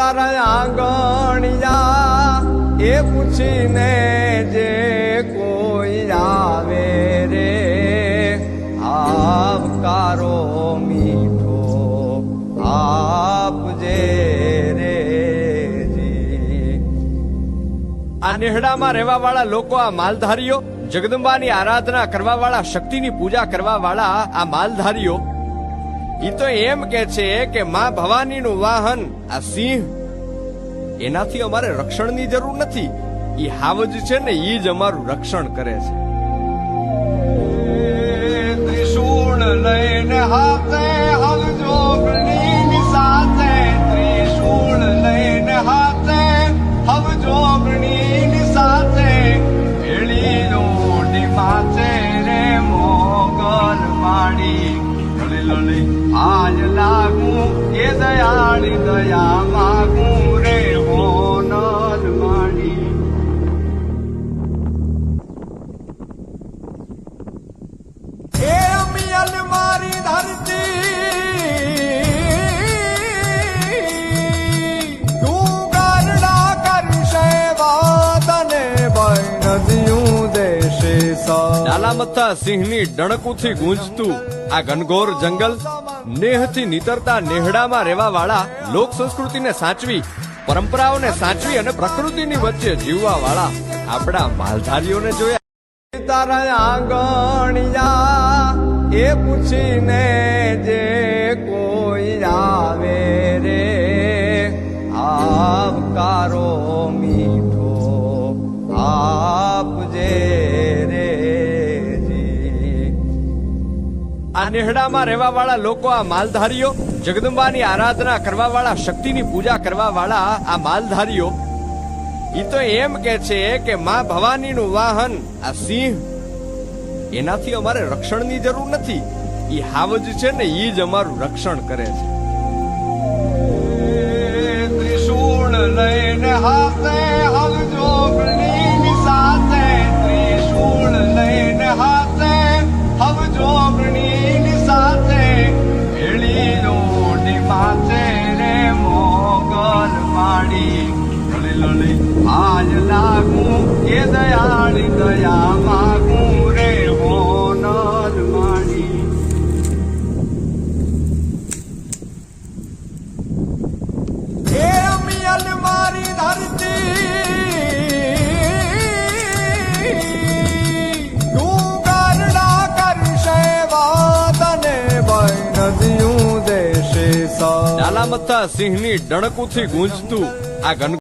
તારા આંગણિયા એ પૂછીને જે કોઈ આવે રે આવકારો મીઠો આપજે રે જી। આ નેહડામાં રહેવા વાળા લોકો, આ માલધારીઓ, જગદંબાની આરાધના કરવા વાળા, શક્તિની પૂજા કરવા વાળા આ માલધારીઓ ઈ તો એમ કે છે કે માં ભવાનીનું વાહન આ સિંહ, એનાથી અમારે રક્ષણની જરૂર નથી, ઈ હાવજ છે ને ઈ જ અમારું રક્ષણ કરે છે। ત્રિશૂળ લઈને હાથે હવજો ગણીની સાથે, ત્રિશૂળ લઈને હાથે હવજો ગણીની સાથે, ભેળી લોડી માથે રે મોગલ માડી, લલી આજ લાગુ એ દયાળી દયા માગું રે હોનલ માડી। એ અમિયલ મારી ધરતી તું ગરડા કરશે વાદને બન નદીયું દેશે સા। ડાલામથા સિંહની ડણકુથી ગૂંજતું આ ઘનઘોર જંગલ, નેહથી નીતરતા નેહડામાં રહેવા વાળા, લોક સંસ્કૃતિને સાચવી, પરંપરાઓને સાચવી અને પ્રકૃતિની વચ્ચે જીવવા વાળા આપણા માલધારીઓને જોયા। તારા આંગણિયા એ પૂછીને જે કોઈ આવે રે આવકારો મીઠો આપજે રે જી। આ નેહડામાં રહેવા વાળા લોકો, આ માલધારીઓ, જગદંબાની આરાધના કરવા વાળા, શક્તિની પૂજા કરવા વાળા આ માલધારીઓ ઈ તો એમ કે છે કે માં ભવાનીનું વાહન આ સિંહ, એનાથી અમારે રક્ષણની જરૂર નથી, ઈ હાવજ છે ને ઈ જ અમારું રક્ષણ કરે છે। ત્રિશૂળ લઈને હાથે હવજો ગણીની સાથે, ત્રિશૂળ લઈને હાથે હવજો ગણીની સાથે, ભેળી લોડી માથે રે મોગલ માડી, લલી આજ લાગું એ દયાળી દયા માગું રે હોનલ માડી। એ અમિયલ મારી ધરતી તું ગરડા કરશે વાદને બન નદીયું દેશે સા। ડાલામથા સિંહની ડણકુથી ગૂંજતું આ ઘન